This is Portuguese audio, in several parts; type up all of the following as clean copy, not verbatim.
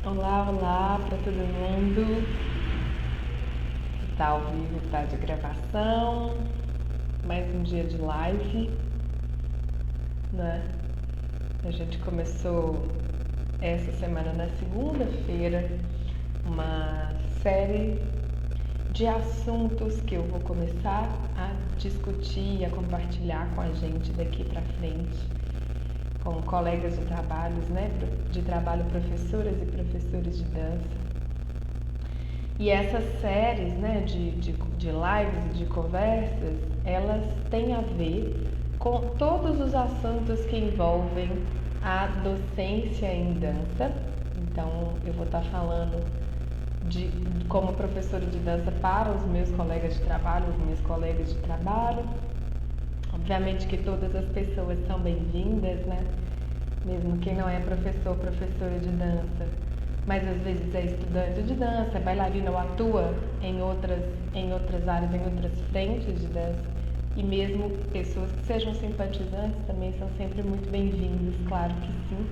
Olá, olá para todo mundo que está ao vivo, que está de gravação, mais um dia de live, né? A gente começou essa semana na segunda-feira uma série de assuntos que eu vou começar a discutir e a compartilhar com a gente daqui para frente, com colegas de trabalhos, né? De trabalho, professoras e professores de dança. E essas séries, né, de lives e de conversas, elas têm a ver com todos os assuntos que envolvem a docência em dança. Então, eu vou estar falando como professora de dança para os meus colegas de trabalho, as minhas colegas de trabalho. Obviamente que todas as pessoas são bem-vindas, né? Mesmo quem não é professor, professora de dança, mas às vezes é estudante de dança, é bailarina ou atua em outras áreas, em outras frentes de dança. E mesmo pessoas que sejam simpatizantes também são sempre muito bem-vindas, claro que sim.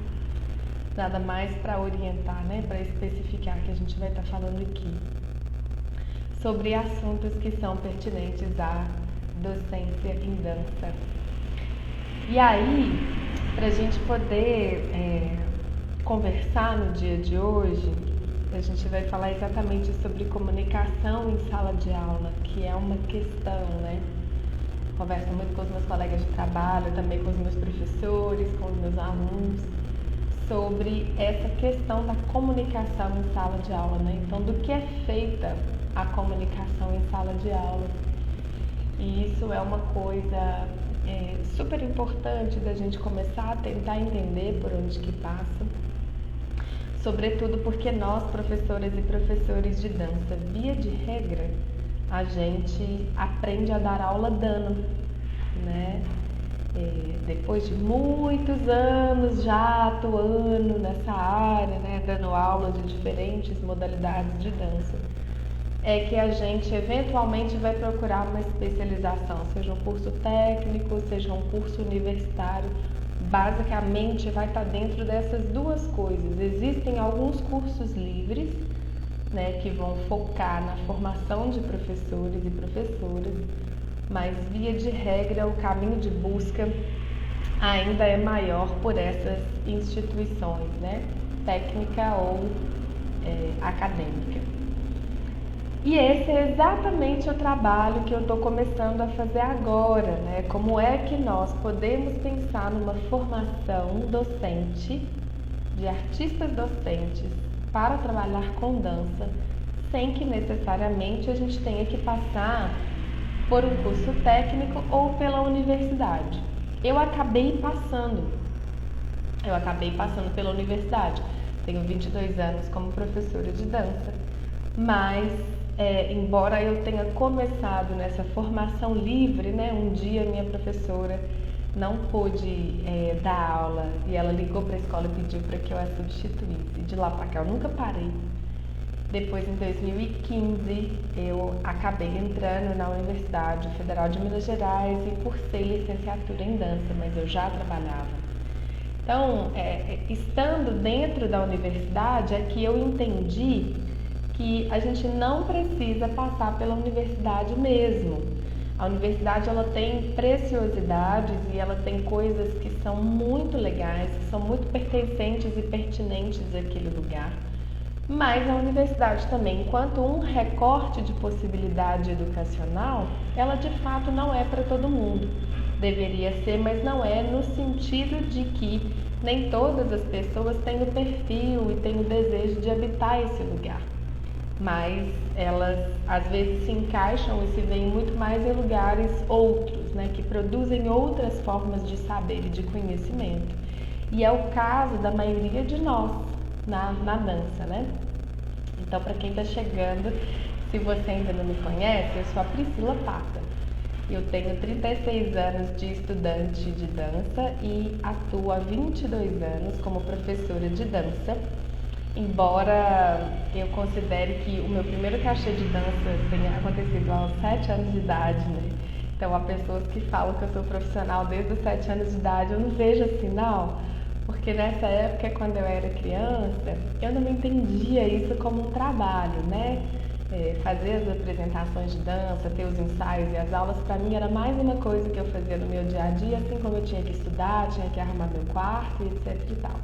Nada mais para orientar, né, para especificar que a gente vai estar falando aqui sobre assuntos que são pertinentes à docência em dança. E aí, para a gente poder conversar no dia de hoje, a gente vai falar exatamente sobre comunicação em sala de aula, que é uma questão, né? Converso muito com os meus colegas de trabalho, também com os meus professores, com os meus alunos, sobre essa questão da comunicação em sala de aula, né? Então, do que é feita a comunicação em sala de aula. E isso é uma coisa super importante da gente começar a tentar entender por onde que passa. Sobretudo porque nós, professoras e professores de dança, via de regra, a gente aprende a dar aula dando, né? Depois de muitos anos já atuando nessa área, né, dando aula de diferentes modalidades de dança, é que a gente eventualmente vai procurar uma especialização, seja um curso técnico, seja um curso universitário. Basicamente vai estar dentro dessas duas coisas. Existem alguns cursos livres, né, que vão focar na formação de professores e professoras, mas via de regra o caminho de busca ainda é maior por essas instituições, né, técnica ou acadêmica. E esse é exatamente o trabalho que eu estou começando a fazer agora, né? Como é que nós podemos pensar numa formação docente, de artistas docentes, para trabalhar com dança, sem que necessariamente a gente tenha que passar por um curso técnico ou pela universidade. Eu acabei passando pela universidade. Tenho 22 anos como professora de dança, mas embora eu tenha começado nessa formação livre, né, um dia minha professora não pôde dar aula e ela ligou para a escola e pediu para que eu a substituísse. De lá para cá eu nunca parei. Depois, em 2015, eu acabei entrando na Universidade Federal de Minas Gerais e cursei licenciatura em dança, mas eu já trabalhava. Então, estando dentro da universidade é que eu entendi que a gente não precisa passar pela universidade mesmo. A universidade ela tem preciosidades e ela tem coisas que são muito legais, que são muito pertencentes e pertinentes àquele lugar. Mas a universidade também, enquanto um recorte de possibilidade educacional, ela de fato não é para todo mundo. Deveria ser, mas não é, no sentido de que nem todas as pessoas têm o perfil e têm o desejo de habitar esse lugar. Mas elas às vezes se encaixam e se veem muito mais em lugares outros, né, que produzem outras formas de saber e de conhecimento. E é o caso da maioria de nós na dança, né? Então, para quem está chegando, se você ainda não me conhece, eu sou a Priscila Pata. Eu tenho 36 anos de estudante de dança e atuo há 22 anos como professora de dança. Embora eu considere que o meu primeiro cachê de dança tenha acontecido aos 7 anos de idade, né? Então, há pessoas que falam que eu sou profissional desde os 7 anos de idade, eu não vejo assim, não. porque nessa época, quando eu era criança, eu não entendia isso como um trabalho, né? Fazer as apresentações de dança, ter os ensaios e as aulas, para mim era mais uma coisa que eu fazia no meu dia a dia, assim como eu tinha que estudar, tinha que arrumar meu quarto, etc e tal.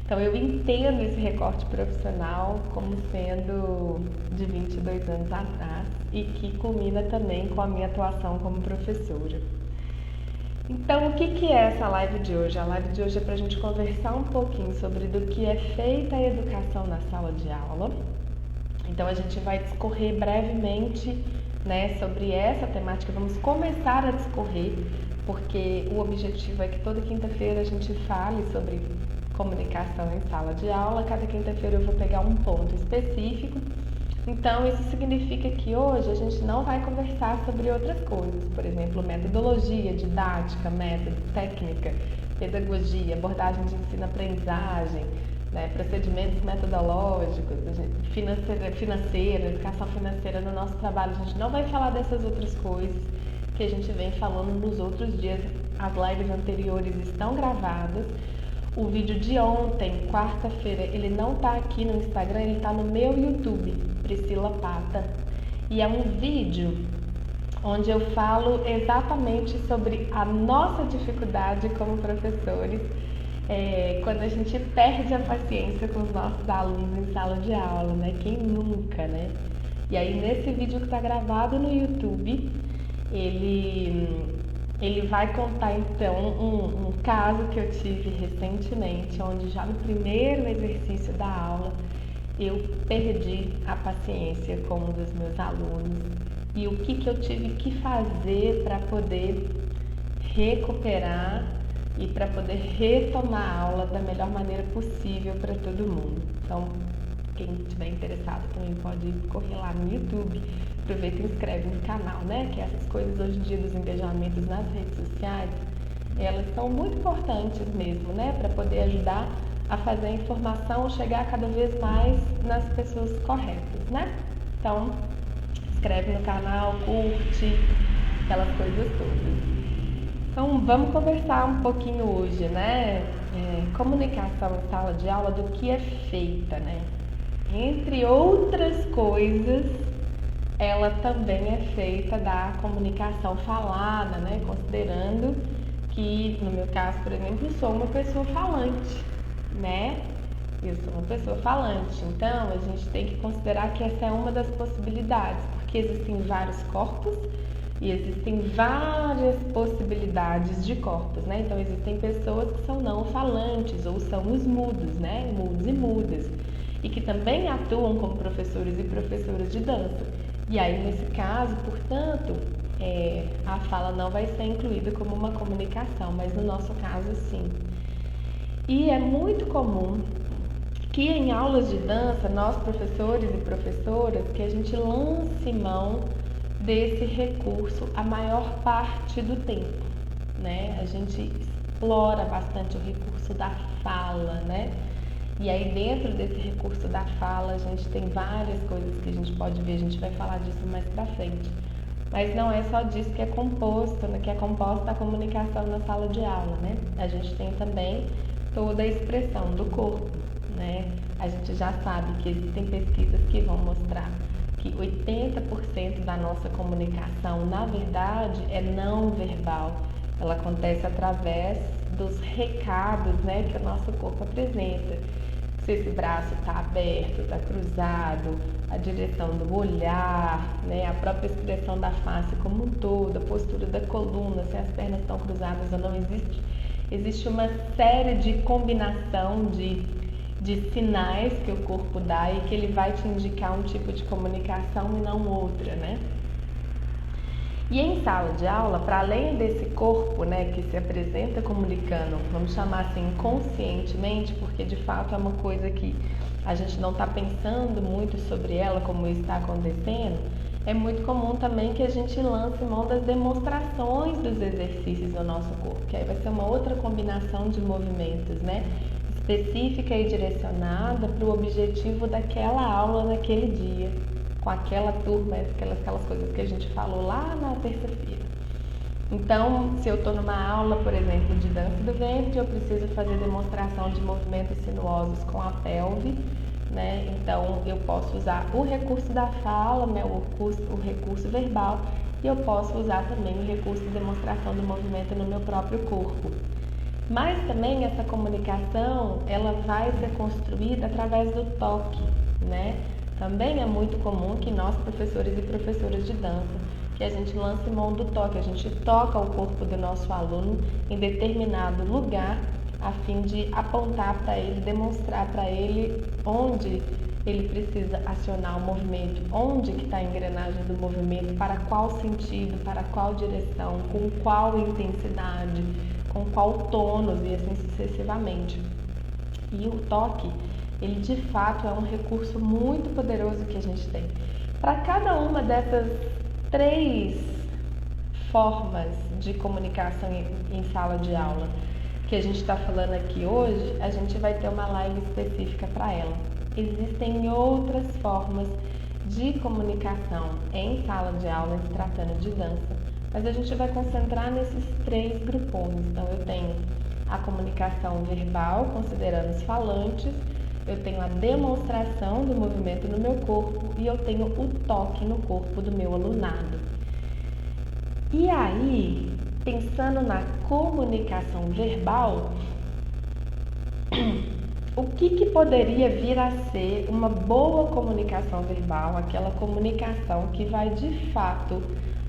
Então eu entendo esse recorte profissional como sendo de 22 anos atrás e que culmina também com a minha atuação como professora. Então, o que é essa live de hoje? A live de hoje é para a gente conversar um pouquinho sobre do que é feita a educação na sala de aula. Então, a gente vai discorrer brevemente, né, sobre essa temática. Vamos começar a discorrer, porque o objetivo é que toda quinta-feira a gente fale sobre comunicação em sala de aula. Cada quinta-feira eu vou pegar um ponto específico. Então, isso significa que hoje a gente não vai conversar sobre outras coisas, por exemplo, metodologia, didática, método, técnica, pedagogia, abordagem de ensino-aprendizagem, né, procedimentos metodológicos, financeira, educação financeira no nosso trabalho. A gente não vai falar dessas outras coisas que a gente vem falando nos outros dias. As lives anteriores estão gravadas. O vídeo de ontem, quarta-feira, ele não está aqui no Instagram, ele está no meu YouTube, Priscila Pata. E é um vídeo onde eu falo exatamente sobre a nossa dificuldade como professores, quando a gente perde a paciência com os nossos alunos em sala de aula, né? Quem nunca, né? E aí nesse vídeo que está gravado no YouTube, ele vai contar então um caso que eu tive recentemente, onde já no primeiro exercício da aula eu perdi a paciência com um dos meus alunos e o que eu tive que fazer para poder recuperar e para poder retomar a aula da melhor maneira possível para todo mundo. Então, quem estiver interessado também pode correr lá no YouTube, aproveita e inscreve no canal, né? Que essas coisas hoje em dia dos engajamentos nas redes sociais, elas são muito importantes mesmo, né? Para poder ajudar a fazer a informação chegar cada vez mais nas pessoas corretas, né? Então, inscreve no canal, curte, aquelas coisas todas. Então, vamos conversar um pouquinho hoje, né? Comunicação em sala de aula, do que é feita, né? Entre outras coisas, ela também é feita da comunicação falada, né? Considerando que, no meu caso, por exemplo, sou uma pessoa falante, né? Eu sou uma pessoa falante, então a gente tem que considerar que essa é uma das possibilidades, porque existem vários corpos e existem várias possibilidades de corpos, né? Então existem pessoas que são não falantes ou são os mudos, né? Mudos e mudas, e que também atuam como professores e professoras de dança. E aí, nesse caso, portanto, a fala não vai ser incluída como uma comunicação, mas no nosso caso, sim. E é muito comum que em aulas de dança, nós professores e professoras, que a gente lance mão desse recurso a maior parte do tempo, né? A gente explora bastante o recurso da fala, né? E aí dentro desse recurso da fala a gente tem várias coisas que a gente pode ver, a gente vai falar disso mais pra frente. Mas não é só disso que é composto, né? Que é composta a comunicação na sala de aula, né? A gente tem também toda a expressão do corpo, né? A gente já sabe que existem pesquisas que vão mostrar que 80% da nossa comunicação, na verdade, é não verbal. Ela acontece através dos recados, né, que o nosso corpo apresenta. Se esse braço está aberto, está cruzado, a direção do olhar, né, a própria expressão da face como um todo, a postura da coluna, se as pernas estão cruzadas ou não, existe uma série de combinação de sinais que o corpo dá e que ele vai te indicar um tipo de comunicação e não outra, né? E em sala de aula, para além desse corpo, né, que se apresenta comunicando, vamos chamar assim, inconscientemente, porque de fato é uma coisa que a gente não está pensando muito sobre ela, como isso está acontecendo, é muito comum também que a gente lance mão das demonstrações dos exercícios do nosso corpo, que aí vai ser uma outra combinação de movimentos, né? Específica e direcionada para o objetivo daquela aula naquele dia, com aquela turma, aquelas coisas que a gente falou lá na terça-feira. Então, se eu estou numa aula, por exemplo, de dança do ventre, eu preciso fazer demonstração de movimentos sinuosos com a pelve, né? Então, eu posso usar o recurso da fala, né? o recurso verbal, e eu posso usar também o recurso de demonstração do movimento no meu próprio corpo. Mas também essa comunicação, ela vai ser construída através do toque, né? Também é muito comum que nós, professores e professoras de dança, que a gente lance mão do toque, a gente toca o corpo do nosso aluno em determinado lugar, a fim de apontar para ele, demonstrar para ele onde ele precisa acionar o movimento, onde que está a engrenagem do movimento, para qual sentido, para qual direção, com qual intensidade, com qual tônus e assim sucessivamente. E o toque, ele de fato é um recurso muito poderoso que a gente tem. Para cada uma dessas 3 formas de comunicação em sala de aula que a gente está falando aqui hoje, a gente vai ter uma live específica para ela. Existem outras formas de comunicação em sala de aula se tratando de dança, mas a gente vai concentrar nesses 3 grupos. Então, eu tenho a comunicação verbal, considerando os falantes, eu tenho a demonstração do movimento no meu corpo e eu tenho o toque no corpo do meu alunado. E aí, pensando na comunicação verbal, o que poderia vir a ser uma boa comunicação verbal, aquela comunicação que vai de fato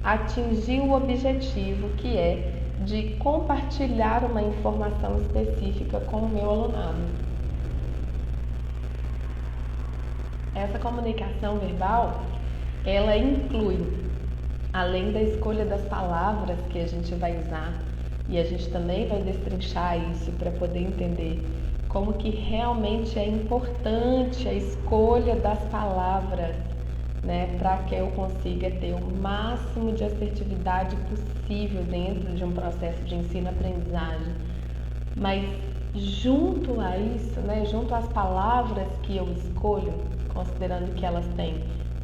atingir o objetivo, que é de compartilhar uma informação específica com o meu alunado. Essa comunicação verbal, ela inclui, além da escolha das palavras que a gente vai usar, e a gente também vai destrinchar isso para poder entender como que realmente é importante a escolha das palavras, né, para que eu consiga ter o máximo de assertividade possível dentro de um processo de ensino-aprendizagem. Mas junto a isso, né, junto às palavras que eu escolho, considerando que elas têm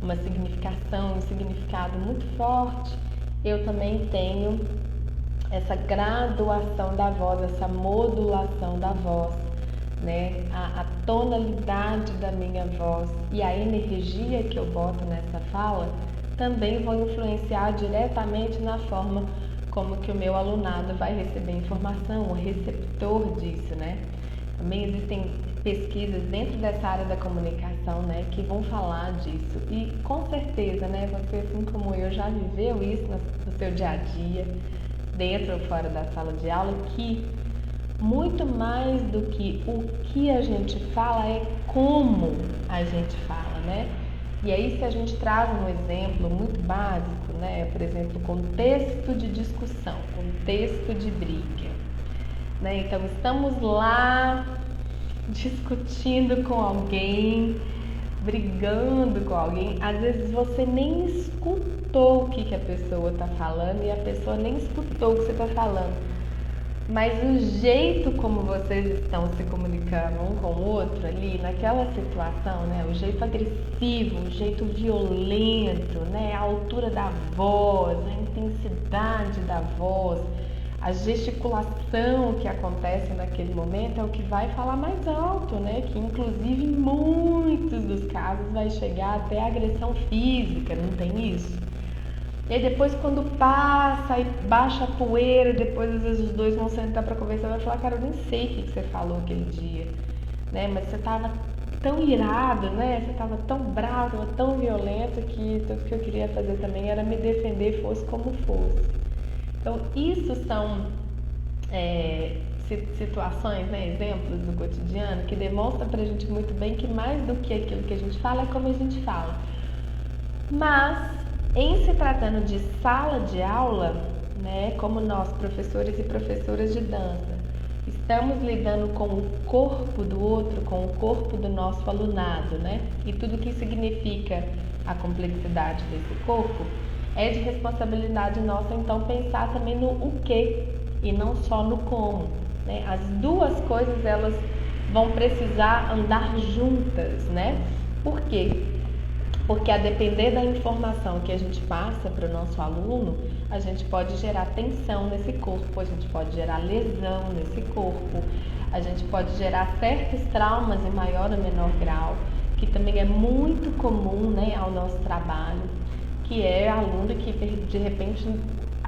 uma significação, um significado muito forte, eu também tenho essa graduação da voz, essa modulação da voz, né? A tonalidade da minha voz e a energia que eu boto nessa fala também vão influenciar diretamente na forma como que o meu alunado vai receber informação, o receptor disso, né? Também existem pesquisas dentro dessa área da comunicação, né, que vão falar disso. E com certeza, né, você assim como eu já viveu isso no seu dia a dia, dentro ou fora da sala de aula, que muito mais do que o que a gente fala é como a gente fala, né? E aí, se a gente traz um exemplo muito básico, né, por exemplo, contexto de discussão, contexto de briga, né? Então, estamos lá discutindo com alguém, brigando com alguém, às vezes você nem escutou o que a pessoa está falando e a pessoa nem escutou o que você está falando, mas o jeito como vocês estão se comunicando um com o outro ali, naquela situação, né, o jeito agressivo, o jeito violento, né, a altura da voz, a intensidade da voz, a gesticulação que acontece naquele momento é o que vai falar mais alto, né? Que inclusive em muitos dos casos vai chegar até agressão física, não tem isso? E aí depois quando passa e baixa a poeira, depois às vezes os dois vão sentar para conversar e vai falar, cara, eu nem sei o que você falou aquele dia, né? Mas você tava tão irado, né? Você tava tão bravo, tava tão violento que tudo que eu queria fazer também era me defender, fosse como fosse. Então, isso são situações, né, exemplos do cotidiano que demonstram pra gente muito bem que mais do que aquilo que a gente fala é como a gente fala. Mas, em se tratando de sala de aula, né, como nós, professores e professoras de dança, estamos lidando com o corpo do outro, com o corpo do nosso alunado, né, e tudo que significa a complexidade desse corpo, é de responsabilidade nossa, então, pensar também no o que e não só no como, né? As duas coisas, elas vão precisar andar juntas, né? Por quê? Porque a depender da informação que a gente passa para o nosso aluno, a gente pode gerar tensão nesse corpo, a gente pode gerar lesão nesse corpo, a gente pode gerar certos traumas em maior ou menor grau, que também é muito comum, né, ao nosso trabalho, que é aluno que de repente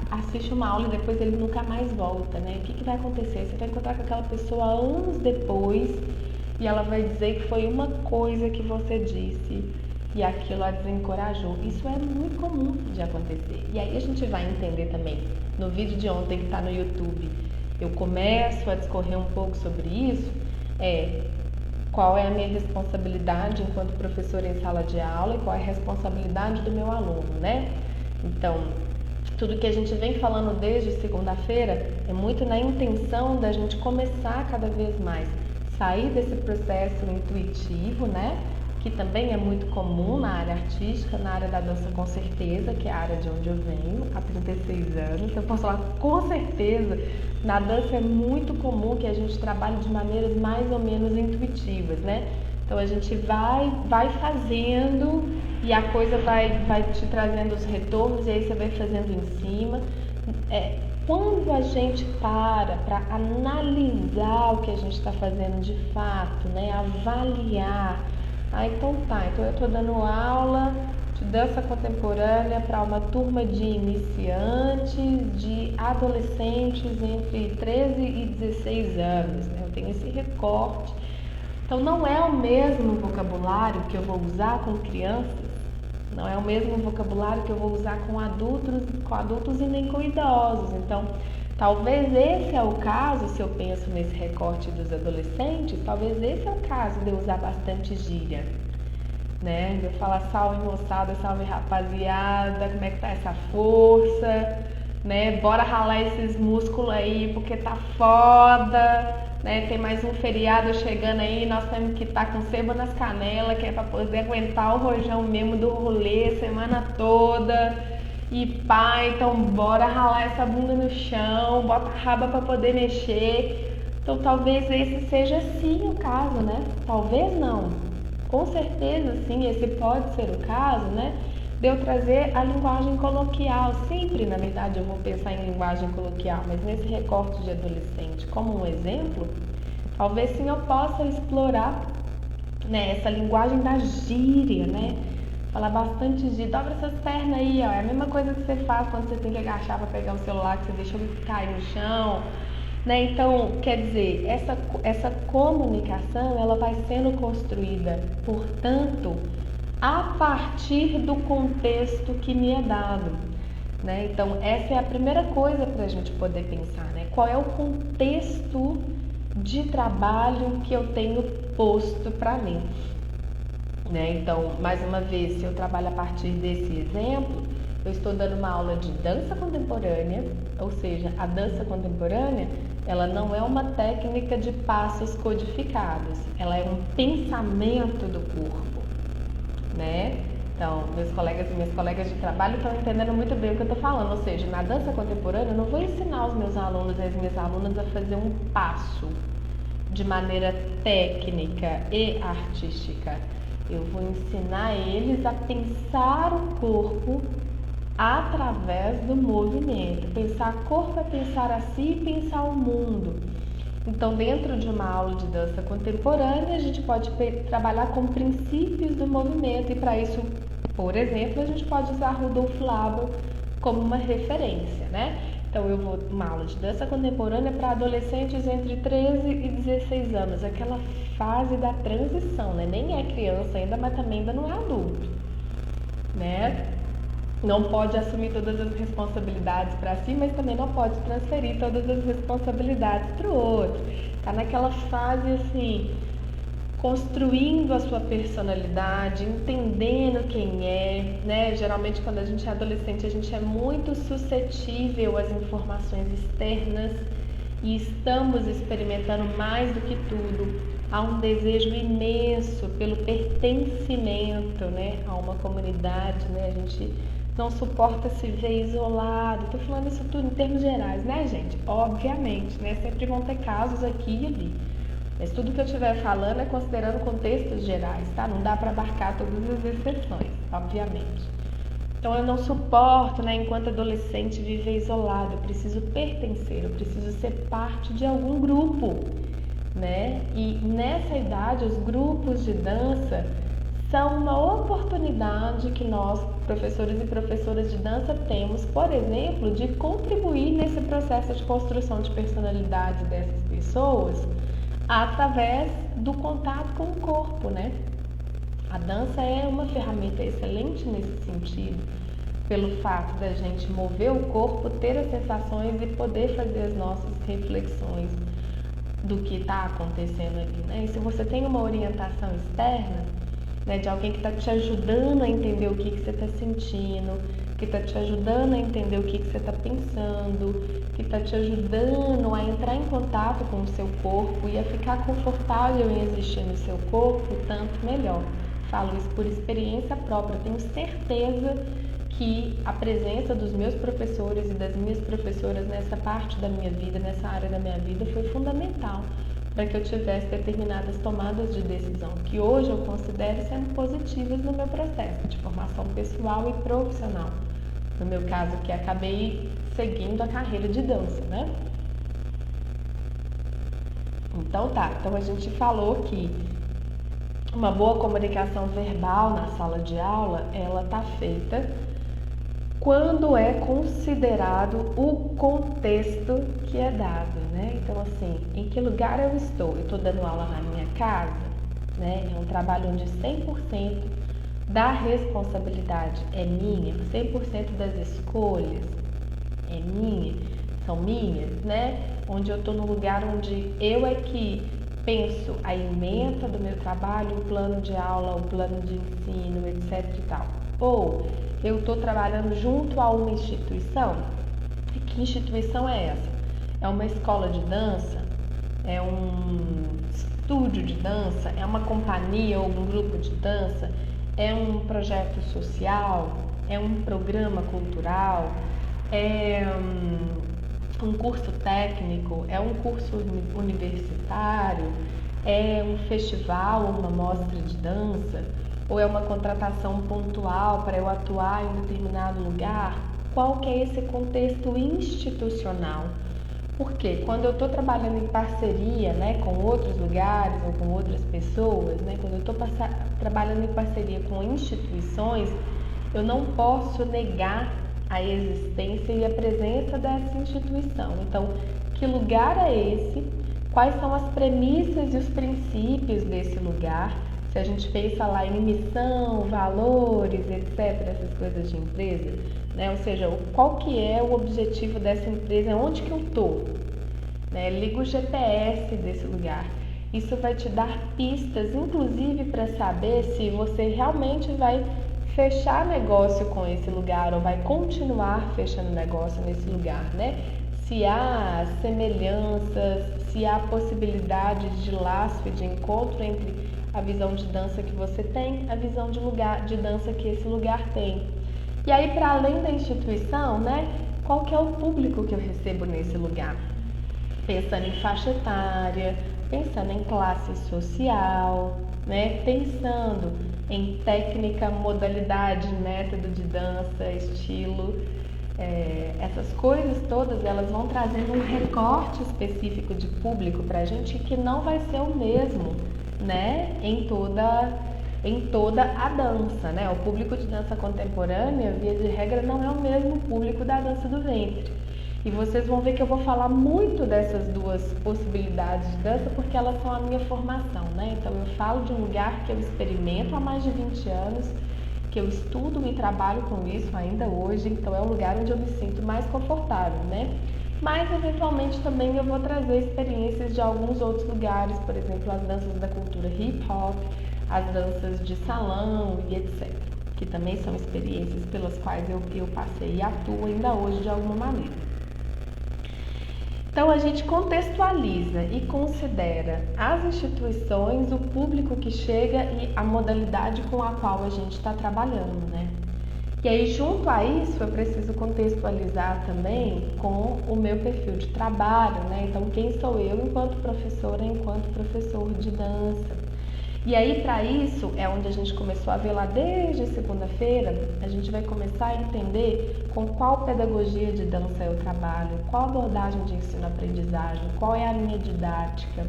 assiste uma aula e depois ele nunca mais volta, né? O que vai acontecer? Você vai encontrar com aquela pessoa anos depois e ela vai dizer que foi uma coisa que você disse e aquilo a desencorajou. Isso é muito comum de acontecer. E aí a gente vai entender também, no vídeo de ontem que está no YouTube, eu começo a discorrer um pouco sobre isso, qual é a minha responsabilidade enquanto professora em sala de aula e qual é a responsabilidade do meu aluno, né? Então, tudo que a gente vem falando desde segunda-feira é muito na intenção da gente começar cada vez mais, sair desse processo intuitivo, né? Que também é muito comum na área artística, na área da dança com certeza, que é a área de onde eu venho há 36 anos. Eu posso falar com certeza, na dança é muito comum que a gente trabalhe de maneiras mais ou menos intuitivas, né? Então a gente vai fazendo e a coisa vai te trazendo os retornos e aí você vai fazendo em cima. Quando a gente para analisar o que a gente está fazendo de fato, né? Avaliar. Então eu estou dando aula de dança contemporânea para uma turma de iniciantes, de adolescentes entre 13 e 16 anos, né? Eu tenho esse recorte. Então não é o mesmo vocabulário que eu vou usar com crianças, não é o mesmo vocabulário que eu vou usar com adultos e nem com idosos. Então, talvez esse é o caso, se eu penso nesse recorte dos adolescentes, talvez esse é o caso de eu usar bastante gíria, né? De eu falar salve moçada, salve rapaziada, como é que tá essa força, né? Bora ralar esses músculos aí porque tá foda, né? Tem mais um feriado chegando aí, nós temos que estar com sebo nas canelas, que é pra poder aguentar o rojão mesmo do rolê semana toda. E pá, então bora ralar essa bunda no chão, bota a raba pra poder mexer. Então talvez esse seja sim o caso, né? Talvez não. Com certeza sim, esse pode ser o caso, né? De eu trazer a linguagem coloquial. Sempre, na verdade, eu vou pensar em linguagem coloquial, mas nesse recorte de adolescente, como um exemplo, talvez sim eu possa explorar, né, essa linguagem da gíria, né? Falar bastante de dobra essas pernas aí, ó. É a mesma coisa que você faz quando você tem que agachar para pegar o celular, que você deixa ele cair no chão, né? Então, quer dizer, essa comunicação, ela vai sendo construída, portanto, a partir do contexto que me é dado, né? Então, essa é a primeira coisa para a gente poder pensar, né? Qual é o contexto de trabalho que eu tenho posto para mim? Né? Então, mais uma vez, se eu trabalho a partir desse exemplo, eu estou dando uma aula de dança contemporânea, ou seja, a dança contemporânea, ela não é uma técnica de passos codificados, ela é um pensamento do corpo, né? Então, meus colegas e minhas colegas de trabalho estão entendendo muito bem o que eu estou falando, ou seja, na dança contemporânea, eu não vou ensinar os meus alunos e as minhas alunas a fazer um passo de maneira técnica e artística. Eu vou ensinar eles a pensar o corpo através do movimento. Pensar corpo é pensar a si e pensar o mundo. Então, dentro de uma aula de dança contemporânea, a gente pode trabalhar com princípios do movimento e para isso, por exemplo, a gente pode usar Rudolf Laber como uma referência, né? Então, eu vou uma aula de dança contemporânea para adolescentes entre 13 e 16 anos, aquela fase da transição, né? Nem é criança ainda, mas também ainda não é adulto, né? Não pode assumir todas as responsabilidades para si, mas também não pode transferir todas as responsabilidades para o outro. Tá naquela fase assim, construindo a sua personalidade, entendendo quem é, né? Geralmente quando a gente é adolescente, a gente é muito suscetível às informações externas e estamos experimentando mais do que tudo. Há um desejo imenso pelo pertencimento, né, a uma comunidade, né? A gente não suporta se ver isolado. Estou falando isso tudo em termos gerais, né, gente? Obviamente, né? Sempre vão ter casos aqui e ali. Mas tudo que eu estiver falando é considerando contextos gerais, tá? Não dá para abarcar todas as exceções, obviamente. Então eu não suporto, né, enquanto adolescente, viver isolado. Eu preciso pertencer, eu preciso ser parte de algum grupo, né? E nessa idade, os grupos de dança são uma oportunidade que nós, professores e professoras de dança, temos, por exemplo, de contribuir nesse processo de construção de personalidade dessas pessoas através do contato com o corpo, né? A dança é uma ferramenta excelente nesse sentido, pelo fato da gente mover o corpo, ter as sensações e poder fazer as nossas reflexões do que está acontecendo ali, né? E se você tem uma orientação externa, né, de alguém que está te ajudando a entender o que você está sentindo, que está te ajudando a entender o que você está pensando, que está te ajudando a entrar em contato com o seu corpo e a ficar confortável em existir no seu corpo, tanto melhor. Falo isso por experiência própria, tenho certeza que a presença dos meus professores e das minhas professoras nessa parte da minha vida, nessa área da minha vida, foi fundamental para que eu tivesse determinadas tomadas de decisão que hoje eu considero sendo positivas no meu processo de formação pessoal e profissional. No meu caso, que acabei seguindo a carreira de dança, né? Então a gente falou que uma boa comunicação verbal na sala de aula, ela tá feita quando é considerado o contexto que é dado, né? Então, assim, em que lugar eu estou? Eu estou dando aula na minha casa, né? É um trabalho onde 100% da responsabilidade é minha, 100% das escolhas são minhas, né? Onde eu estou no lugar onde eu é que penso a ementa do meu trabalho, o plano de aula, o plano de ensino, etc e tal. Ou eu estou trabalhando junto a uma instituição. E que instituição é essa? É uma escola de dança? É um estúdio de dança? É uma companhia ou um grupo de dança? É um projeto social? É um programa cultural? É um curso técnico? É um curso universitário? É um festival ou uma mostra de dança? Ou é uma contratação pontual para eu atuar em determinado lugar? Qual que é esse contexto institucional? Porque quando eu estou trabalhando em parceria, né, com outros lugares ou com outras pessoas, né, quando eu estou trabalhando em parceria com instituições, eu não posso negar a existência e a presença dessa instituição. Então, que lugar é esse? Quais são as premissas e os princípios desse lugar? Se a gente pensa lá em missão, valores, etc., essas coisas de empresa, né? Ou seja, qual que é o objetivo dessa empresa, onde que eu estou? Né? Liga o GPS desse lugar. Isso vai te dar pistas, inclusive para saber se você realmente vai fechar negócio com esse lugar ou vai continuar fechando negócio nesse lugar, né? Se há semelhanças, se há possibilidade de laço e de encontro entre a visão de dança que você tem, a visão de dança que esse lugar tem. E aí, para além da instituição, né, qual que é o público que eu recebo nesse lugar? Pensando em faixa etária, pensando em classe social, né, pensando em técnica, modalidade, método de dança, estilo. Essas coisas todas, elas vão trazendo um recorte específico de público para a gente que não vai ser o mesmo, né, em toda a dança, né? O público de dança contemporânea, via de regra, não é o mesmo público da dança do ventre. E vocês vão ver que eu vou falar muito dessas duas possibilidades de dança porque elas são a minha formação, né? Então eu falo de um lugar que eu experimento há mais de 20 anos, que eu estudo e trabalho com isso ainda hoje, então é um lugar onde eu me sinto mais confortável, né? Mas eventualmente também eu vou trazer experiências de alguns outros lugares, por exemplo, as danças da cultura hip hop, as danças de salão e etc. Que também são experiências pelas quais eu passei e atuo ainda hoje de alguma maneira. Então a gente contextualiza e considera as instituições, o público que chega e a modalidade com a qual a gente está trabalhando, né? E aí, junto a isso, eu preciso contextualizar também com o meu perfil de trabalho, né? Então, quem sou eu enquanto professora, enquanto professor de dança? E aí, para isso, é onde a gente começou a ver lá desde segunda-feira, a gente vai começar a entender com qual pedagogia de dança eu trabalho, qual abordagem de ensino-aprendizagem, qual é a minha didática,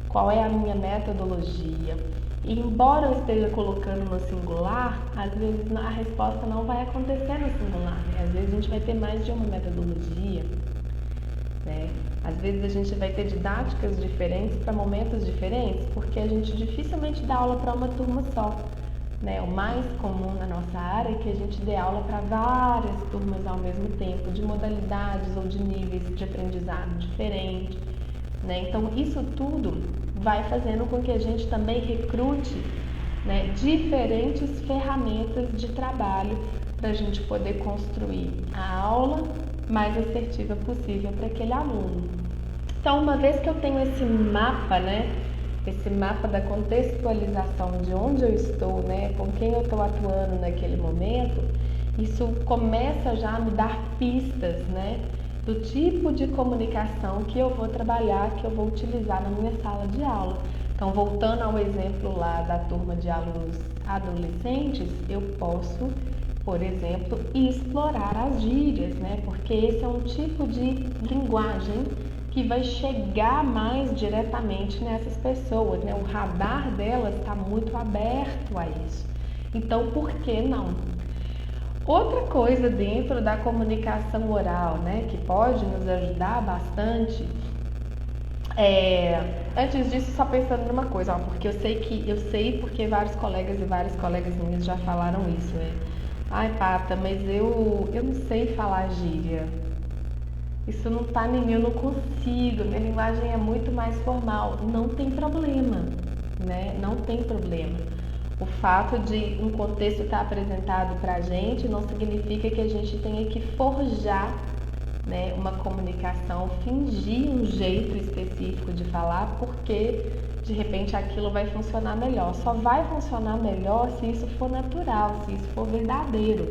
qual é a minha metodologia. E embora eu esteja colocando no singular, às vezes a resposta não vai acontecer no singular, né? Às vezes a gente vai ter mais de uma metodologia, né? Às vezes a gente vai ter didáticas diferentes para momentos diferentes, porque a gente dificilmente dá aula para uma turma só, né? O mais comum na nossa área é que a gente dê aula para várias turmas ao mesmo tempo, de modalidades ou de níveis de aprendizado diferentes, né? Então isso tudo vai fazendo com que a gente também recrute, né, diferentes ferramentas de trabalho para a gente poder construir a aula mais assertiva possível para aquele aluno. Então, uma vez que eu tenho esse mapa, né, esse mapa da contextualização de onde eu estou, né, com quem eu estou atuando naquele momento, isso começa já a me dar pistas, né, do tipo de comunicação que eu vou trabalhar, que eu vou utilizar na minha sala de aula. Então, voltando ao exemplo lá da turma de alunos adolescentes, eu posso, por exemplo, explorar as gírias, né? Porque esse é um tipo de linguagem que vai chegar mais diretamente nessas pessoas, né? O radar delas está muito aberto a isso. Então, por que não? Outra coisa dentro da comunicação oral, né, que pode nos ajudar bastante, antes disso, só pensando numa coisa, ó, porque eu sei porque vários colegas e várias colegas minhas já falaram isso, né? Ai, Pata, mas eu não sei falar gíria. Isso não tá em mim, eu não consigo, minha linguagem é muito mais formal. Não tem problema, né? Não tem problema. O fato de um contexto estar apresentado para a gente não significa que a gente tenha que forjar, né, uma comunicação, fingir um jeito específico de falar, porque de repente aquilo vai funcionar melhor. Só vai funcionar melhor se isso for natural, se isso for verdadeiro.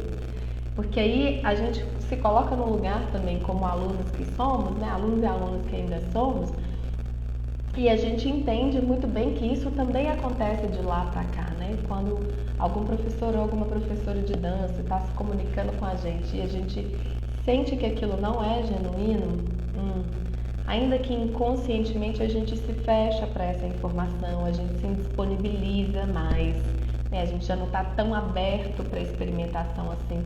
Porque aí a gente se coloca no lugar também como alunos que somos, né, alunos e alunas que ainda somos, e a gente entende muito bem que isso também acontece de lá para cá, né? Quando algum professor ou alguma professora de dança está se comunicando com a gente e a gente sente que aquilo não é genuíno, ainda que inconscientemente a gente se fecha para essa informação, a gente se indisponibiliza mais, né? A gente já não está tão aberto para experimentação assim.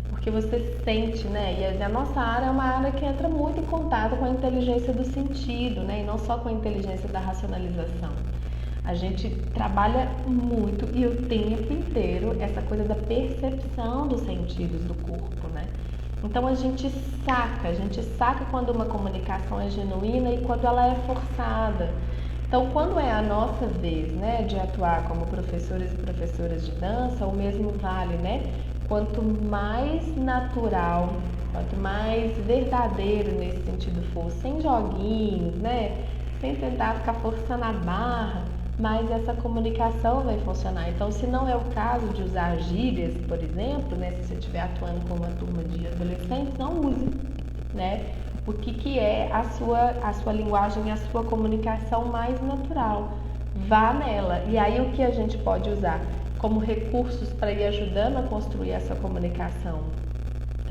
Porque você sente, né? E a nossa área é uma área que entra muito em contato com a inteligência do sentido, né? E não só com a inteligência da racionalização. A gente trabalha muito e o tempo inteiro essa coisa da percepção dos sentidos do corpo, né? Então a gente saca quando uma comunicação é genuína e quando ela é forçada. Então, quando é a nossa vez, né, de atuar como professores e professoras de dança, o mesmo vale, né? Quanto mais natural, quanto mais verdadeiro nesse sentido for, sem joguinhos, né? Sem tentar ficar forçando a barra, mais essa comunicação vai funcionar. Então, se não é o caso de usar gírias, por exemplo, né? Se você estiver atuando com uma turma de adolescentes, não use, né? O que é a sua linguagem, a sua comunicação mais natural. Vá nela. E aí o que a gente pode usar como recursos para ir ajudando a construir essa comunicação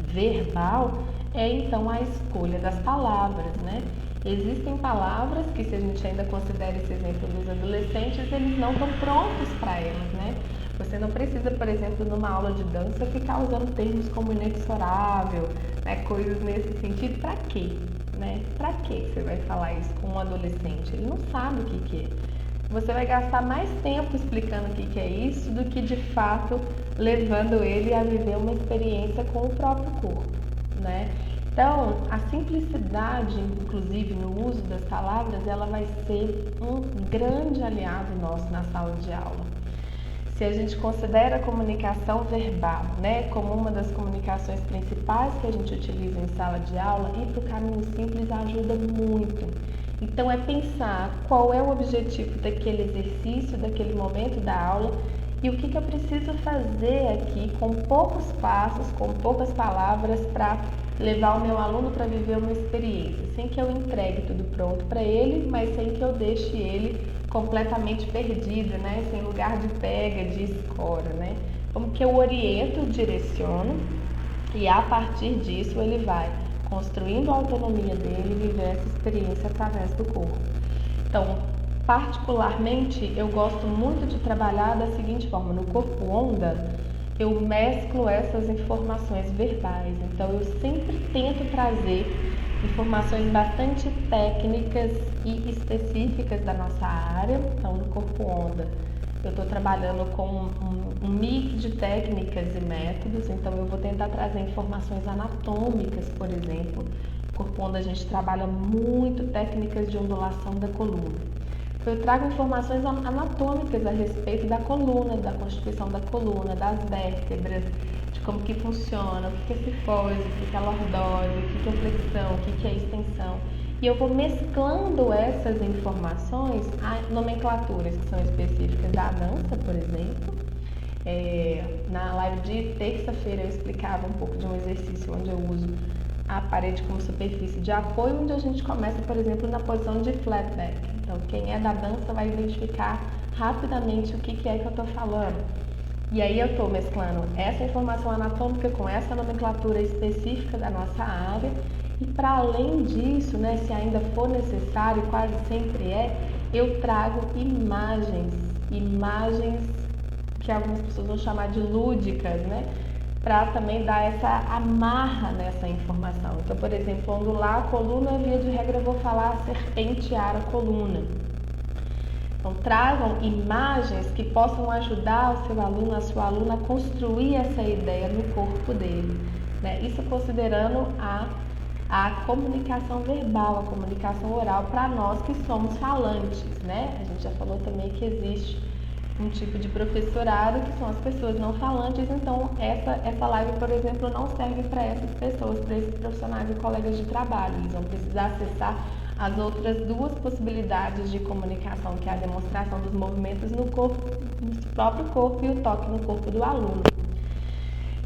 verbal é então a escolha das palavras, né? Existem palavras que, se a gente ainda considera esse exemplo dos adolescentes, eles não estão prontos para elas, né? Você não precisa, por exemplo, numa aula de dança, ficar usando termos como inexorável, né? Coisas nesse sentido. Para quê? Né? Para que você vai falar isso com um adolescente? Ele não sabe o que é. Você vai gastar mais tempo explicando o que é isso do que, de fato, levando ele a viver uma experiência com o próprio corpo, né? Então, a simplicidade, inclusive, no uso das palavras, ela vai ser um grande aliado nosso na sala de aula. Se a gente considera a comunicação verbal, né, como uma das comunicações principais que a gente utiliza em sala de aula, ir para o caminho simples ajuda muito. Então, é pensar qual é o objetivo daquele exercício, daquele momento da aula e o que eu preciso fazer aqui com poucos passos, com poucas palavras para levar o meu aluno para viver uma experiência, sem que eu entregue tudo pronto para ele, mas sem que eu deixe ele completamente perdido, né? Sem lugar de pega, de escora, né? Como que eu oriento, direciono e a partir disso ele vai construindo a autonomia dele e viver essa experiência através do corpo. Então, particularmente, eu gosto muito de trabalhar da seguinte forma: no corpo onda, eu mesclo essas informações verbais. Então, eu sempre tento trazer informações bastante técnicas e específicas da nossa área. Então, no corpo onda, eu estou trabalhando com um mix de técnicas e métodos. Então, eu vou tentar trazer informações anatômicas, por exemplo. No corpo onda, a gente trabalha muito técnicas de ondulação da coluna. Eu trago informações anatômicas a respeito da coluna, da constituição da coluna, das vértebras, de como que funciona, o que é cifose, o que é lordose, o que é flexão, o que é extensão. E eu vou mesclando essas informações a nomenclaturas que são específicas da dança, por exemplo. Na live de terça-feira eu explicava um pouco de um exercício onde eu uso a parede como superfície de apoio, onde a gente começa, por exemplo, na posição de flat back. Então, quem é da dança vai identificar rapidamente o que é que eu estou falando. E aí eu estou mesclando essa informação anatômica com essa nomenclatura específica da nossa área. E para além disso, né, se ainda for necessário, quase sempre eu trago imagens que algumas pessoas vão chamar de lúdicas, né? Para também dar essa amarra nessa informação. Então, por exemplo, ondular a coluna, via de regra eu vou falar serpentear a coluna. Então, tragam imagens que possam ajudar o seu aluno, a sua aluna a construir essa ideia no corpo dele, né? Isso considerando a comunicação verbal, a comunicação oral para nós que somos falantes, né? A gente já falou também que existe um tipo de professorado que são as pessoas não falantes, então essa live, por exemplo, não serve para essas pessoas, para esses profissionais e colegas de trabalho. Eles vão precisar acessar as outras duas possibilidades de comunicação, que é a demonstração dos movimentos no corpo, no próprio corpo, e o toque no corpo do aluno.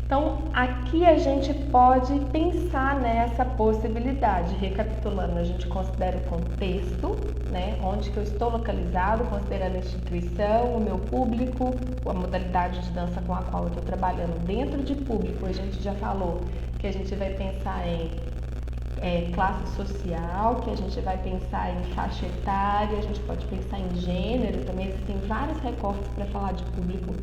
Então, aqui a gente pode pensar nessa possibilidade. Recapitulando, a gente considera o contexto, né? Onde que eu estou localizado, considerando a instituição, o meu público, a modalidade de dança com a qual eu estou trabalhando. Dentro de público, a gente já falou que a gente vai pensar em classe social, que a gente vai pensar em faixa etária, a gente pode pensar em gênero, também existem vários recortes para falar de público.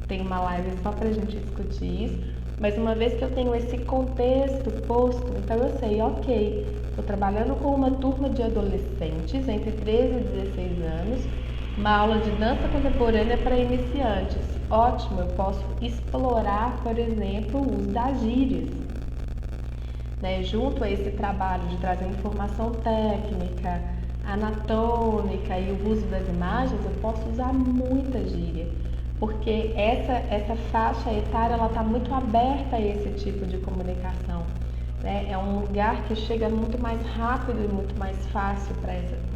Tem uma live só para a gente discutir isso. Mas uma vez que eu tenho esse contexto posto, então eu sei, ok, estou trabalhando com uma turma de adolescentes entre 13 e 16 anos, uma aula de dança contemporânea para iniciantes. Ótimo, eu posso explorar, por exemplo, o uso das gírias. Né? Junto a esse trabalho de trazer informação técnica, anatômica e o uso das imagens, eu posso usar muita gíria. Porque essa faixa etária está muito aberta a esse tipo de comunicação. Né? É um lugar que chega muito mais rápido e muito mais fácil para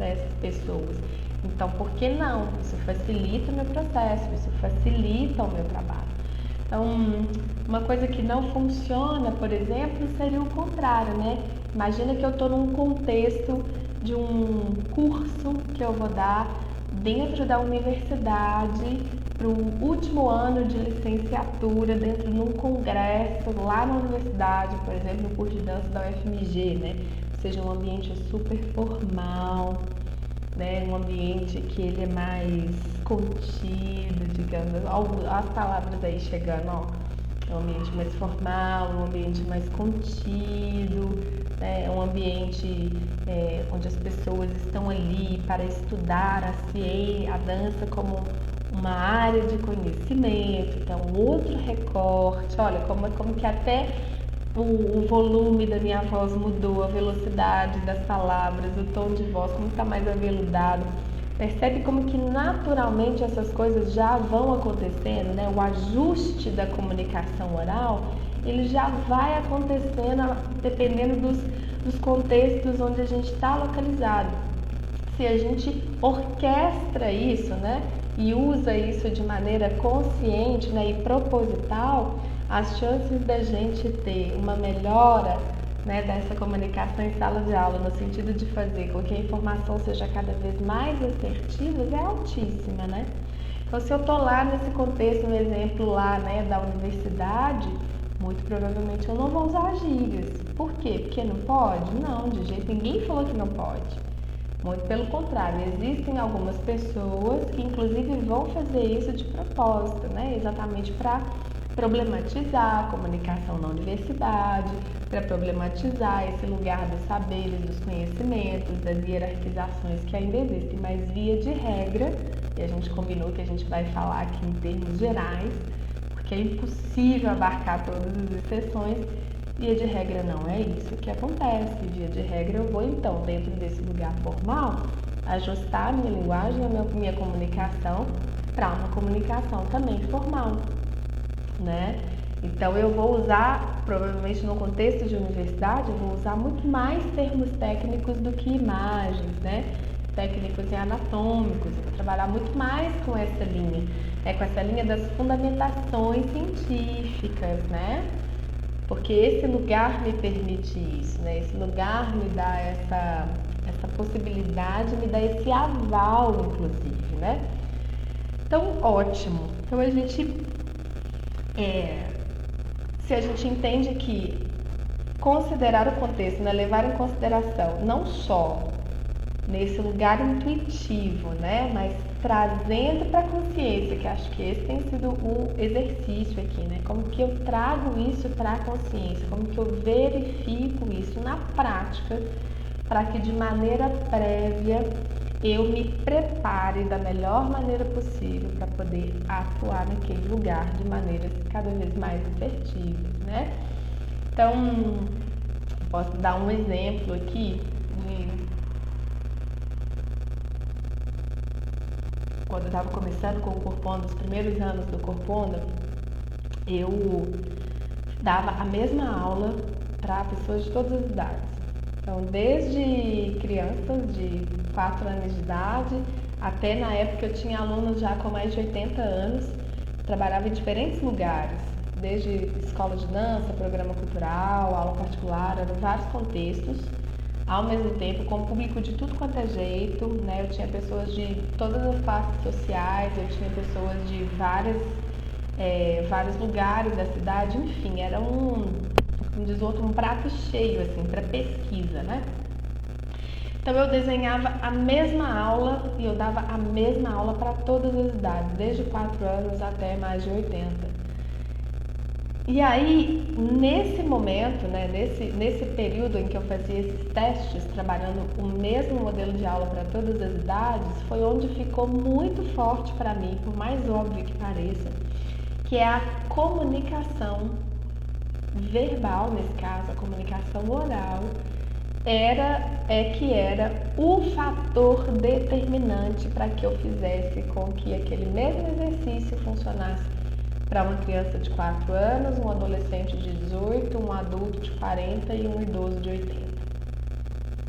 essas pessoas. Então, por que não? Isso facilita o meu processo, isso facilita o meu trabalho. Então, uma coisa que não funciona, por exemplo, seria o contrário, né? Imagina que eu estou num contexto de um curso que eu vou dar dentro da universidade, para o último ano de licenciatura, dentro de um congresso lá na universidade, por exemplo, no curso de dança da UFMG, né? Ou seja, um ambiente super formal, né? Um ambiente que ele é mais contido, digamos, as palavras aí chegando, ó. É um ambiente mais formal, um ambiente mais contido, né? Um ambiente onde as pessoas estão ali para estudar a ciência, a dança como uma área de conhecimento. Então, outro recorte, olha como que até o volume da minha voz mudou, a velocidade das palavras, o tom de voz, como está mais aveludado. Percebe como que naturalmente essas coisas já vão acontecendo, né? O ajuste da comunicação oral, ele já vai acontecendo dependendo dos contextos onde a gente está localizado. se a gente orquestra isso, né, e usa isso de maneira consciente, né, e proposital, as chances da gente ter uma melhora, né, dessa comunicação em sala de aula, no sentido de fazer com que a informação seja cada vez mais assertiva, é altíssima, né? Então, se eu estou lá nesse contexto, no exemplo lá, né, da universidade, muito provavelmente eu não vou usar gírias. Por quê? Porque não pode? Não, de jeito ninguém falou que não pode. Muito pelo contrário, existem algumas pessoas que inclusive vão fazer isso de propósito, né? Exatamente para problematizar a comunicação na universidade, para problematizar esse lugar dos saberes, dos conhecimentos, das hierarquizações que ainda existem, mas via de regra, e a gente combinou que a gente vai falar aqui em termos gerais, porque é impossível abarcar todas as exceções. Via de regra não é isso que acontece. Via de regra eu vou então, dentro desse lugar formal, ajustar a minha linguagem, a minha comunicação para uma comunicação também formal, né? Então eu vou usar, provavelmente no contexto de universidade, eu vou usar muito mais termos técnicos do que imagens, né? Técnicos e anatômicos, eu vou trabalhar muito mais com essa linha, com essa linha das fundamentações científicas, né? Porque esse lugar me permite isso, né? Esse lugar me dá essa possibilidade, me dá esse aval, inclusive, né? Então, ótimo. Então, a gente, se a gente entende que considerar o contexto, né? Levar em consideração não só nesse lugar intuitivo, né? Mas trazendo para a consciência, que acho que esse tem sido o exercício aqui, né? Como que eu trago isso para a consciência, como que eu verifico isso na prática, para que de maneira prévia eu me prepare da melhor maneira possível para poder atuar naquele lugar de maneiras cada vez mais assertivas, né? Então, posso dar um exemplo aqui de quando eu estava começando com o Corpona, os primeiros anos do Corpona, eu dava a mesma aula para pessoas de todas as idades. Então, desde crianças de 4 anos de idade, até na época eu tinha alunos já com mais de 80 anos, trabalhava em diferentes lugares, desde escola de dança, programa cultural, aula particular, eram vários contextos. Ao mesmo tempo, com público de tudo quanto é jeito, né? Eu tinha pessoas de todas as classes sociais, eu tinha pessoas de vários lugares da cidade, enfim, era como diz o outro, um prato cheio, assim, para pesquisa, né? Então, eu desenhava a mesma aula e eu dava a mesma aula para todas as idades, desde 4 anos até mais de 80. E aí, nesse momento, né, nesse período em que eu fazia esses testes, trabalhando o mesmo modelo de aula para todas as idades, foi onde ficou muito forte para mim, por mais óbvio que pareça, que é a comunicação verbal, nesse caso, a comunicação oral, que era o fator determinante para que eu fizesse com que aquele mesmo exercício funcionasse para uma criança de 4 anos, um adolescente de 18, um adulto de 40 e um idoso de 80.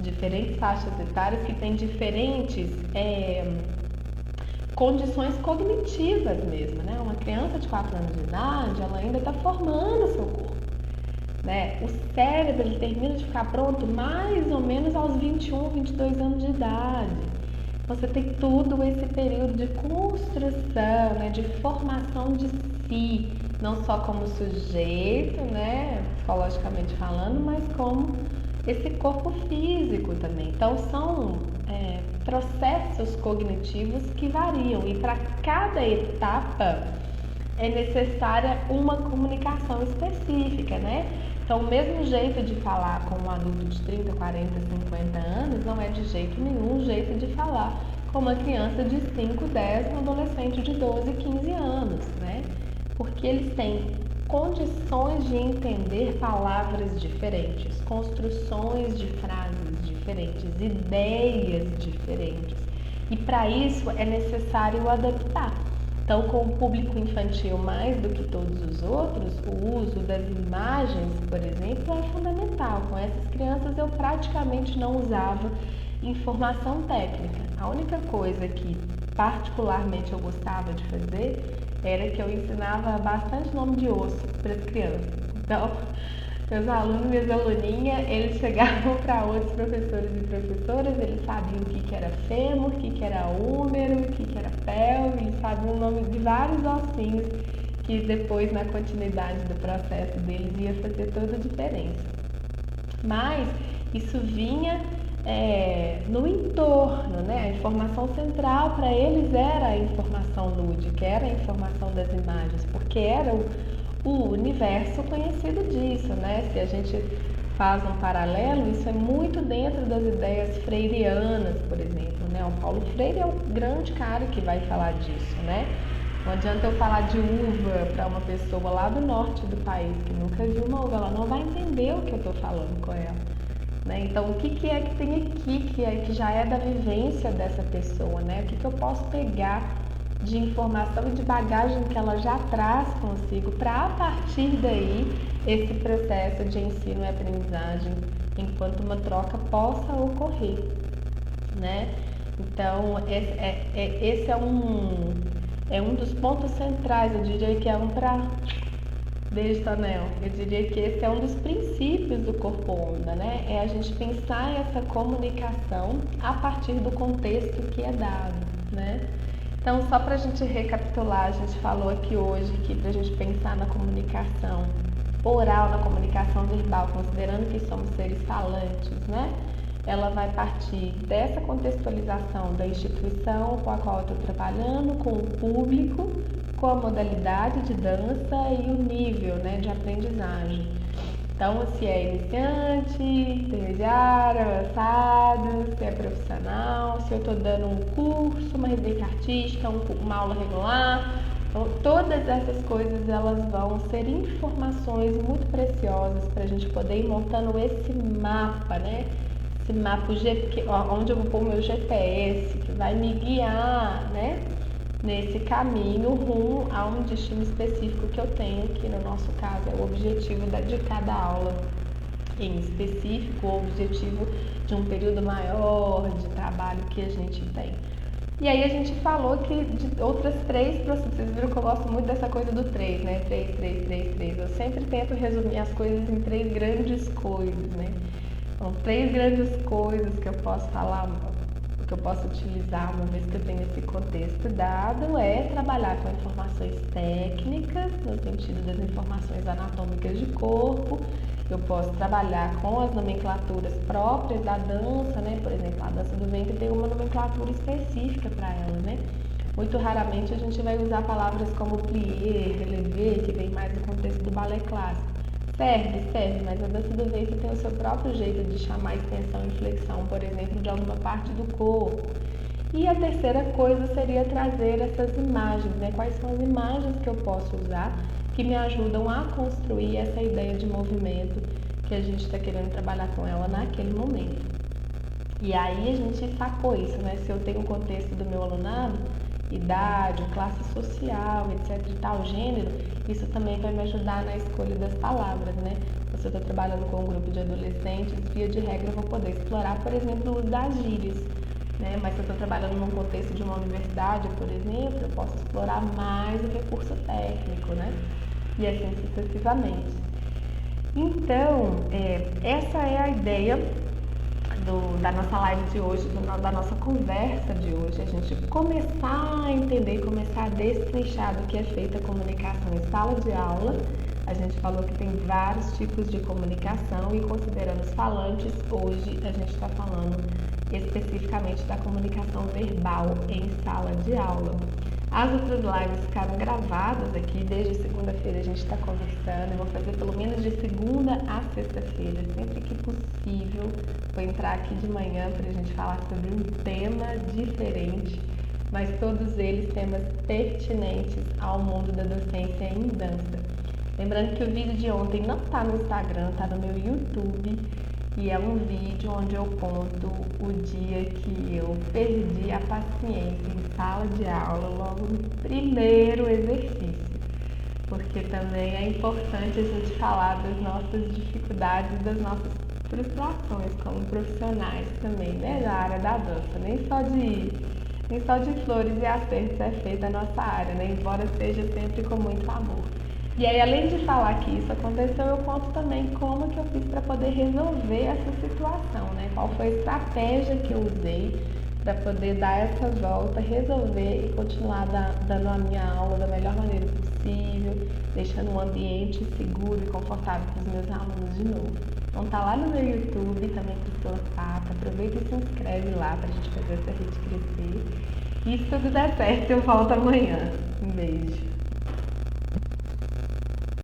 Diferentes faixas etárias que têm diferentes condições cognitivas mesmo, né? Uma criança de 4 anos de idade, ela ainda está formando o seu corpo, né? O cérebro, ele termina de ficar pronto mais ou menos aos 21, 22 anos de idade. Você tem todo esse período de construção, né, de formação de si, não só como sujeito, né, psicologicamente falando, mas como esse corpo físico também. Então, são processos cognitivos que variam e para cada etapa é necessária uma comunicação específica, né? Então, o mesmo jeito de falar com um adulto de 30, 40, 50 anos não é de jeito nenhum o jeito de falar com uma criança de 5, 10, um adolescente de 12, 15 anos, né? Porque eles têm condições de entender palavras diferentes, construções de frases diferentes, ideias diferentes. E para isso é necessário adaptar. Então, com o público infantil mais do que todos os outros, o uso das imagens, por exemplo, é fundamental. Com essas crianças eu praticamente não usava informação técnica. A única coisa que particularmente eu gostava de fazer era que eu ensinava bastante nome de osso para as crianças. Então, meus alunos, minhas aluninhas, eles chegavam para outros professores e professoras, eles sabiam o que era fêmur, o que era úmero, o que era pelve, eles sabiam o nome de vários ossinhos que depois, na continuidade do processo deles, ia fazer toda a diferença. Mas isso vinha no entorno, né? A informação central para eles era a informação lúdica, era a informação das imagens, porque era o universo conhecido disso, né? Se a gente faz um paralelo, isso é muito dentro das ideias freirianas, por exemplo, né? O Paulo Freire é o grande cara que vai falar disso, né? Não adianta eu falar de uva para uma pessoa lá do norte do país que nunca viu uma uva, ela não vai entender o que eu estou falando com ela, né? Então, o que é que tem aqui que já é da vivência dessa pessoa, né? O que eu posso pegar de informação e de bagagem que ela já traz consigo para, a partir daí, esse processo de ensino e aprendizagem, enquanto uma troca possa ocorrer, né? Então, esse é um dos pontos centrais, eu diria que é um para... Beijo, Tonel. Eu diria que esse é um dos princípios do Corpo Onda, né? É a gente pensar essa comunicação a partir do contexto que é dado, né? Então, só para a gente recapitular, a gente falou aqui hoje que para a gente pensar na comunicação oral, na comunicação verbal, considerando que somos seres falantes, né? Ela vai partir dessa contextualização da instituição com a qual eu estou trabalhando, com o público, com a modalidade de dança e o nível, né, de aprendizagem. Então, se é iniciante, intermediário, avançado, se é profissional, se eu estou dando um curso, uma residência artística, uma aula regular. Então, todas essas coisas elas vão ser informações muito preciosas para a gente poder ir montando esse mapa, né? Esse mapa, onde eu vou pôr o meu GPS, que vai me guiar, né? Nesse caminho rumo a um destino específico que eu tenho, que no nosso caso é o objetivo de cada aula em específico, o objetivo de um período maior de trabalho que a gente tem. E aí a gente falou que de outras três processos, vocês viram que eu gosto muito dessa coisa do 3, né? 3. Eu sempre tento resumir as coisas em 3 grandes coisas, né? São 3 grandes coisas que eu posso falar, que eu posso utilizar uma vez que eu tenho esse contexto dado, é trabalhar com informações técnicas, no sentido das informações anatômicas de corpo. Eu posso trabalhar com as nomenclaturas próprias da dança, né? Por exemplo, a dança do ventre tem uma nomenclatura específica para ela, né? Muito raramente a gente vai usar palavras como plié, relevé, que vem mais do contexto do balé clássico. Serve, mas a dança do ventre tem o seu próprio jeito de chamar extensão e flexão, por exemplo, de alguma parte do corpo. E a terceira coisa seria trazer essas imagens, né? Quais são as imagens que eu posso usar que me ajudam a construir essa ideia de movimento que a gente está querendo trabalhar com ela naquele momento. E aí a gente sacou isso, né? Se eu tenho o contexto do meu alunado, idade, classe social, etc e tal, gênero, isso também vai me ajudar na escolha das palavras, né? Se eu estou trabalhando com um grupo de adolescentes, via de regra eu vou poder explorar, por exemplo, o uso das gírias, né? Mas se eu estou trabalhando num contexto de uma universidade, por exemplo, eu posso explorar mais o recurso técnico, né? E assim sucessivamente. Então, essa é a ideia da nossa live de hoje, da nossa conversa de hoje, a gente começar a entender, começar a destrinchar do que é feita a comunicação em sala de aula. A gente falou que tem vários tipos de comunicação e, considerando os falantes, hoje a gente está falando especificamente da comunicação verbal em sala de aula. As outras lives ficaram gravadas aqui, desde segunda-feira a gente está conversando. Eu vou fazer pelo menos de segunda a sexta-feira, sempre que possível. Vou entrar aqui de manhã para a gente falar sobre um tema diferente, mas todos eles temas pertinentes ao mundo da docência em dança. Lembrando que o vídeo de ontem não está no Instagram, está no meu YouTube. E é um vídeo onde eu conto o dia que eu perdi a paciência em sala de aula, logo no primeiro exercício. Porque também é importante a gente falar das nossas dificuldades, das nossas frustrações como profissionais também, né, da área da dança. Nem só de flores e acertos é feita a nossa área, né, embora seja sempre com muito amor. E aí, além de falar que isso aconteceu, eu conto também como que eu fiz para poder resolver essa situação, né? Qual foi a estratégia que eu usei para poder dar essa volta, resolver e continuar dando a minha aula da melhor maneira possível, deixando um ambiente seguro e confortável para os meus alunos de novo. Então tá lá no meu YouTube, também Priscila Sato. Aproveita e se inscreve lá para a gente fazer essa rede crescer. E se tudo der certo, eu volto amanhã. Um beijo.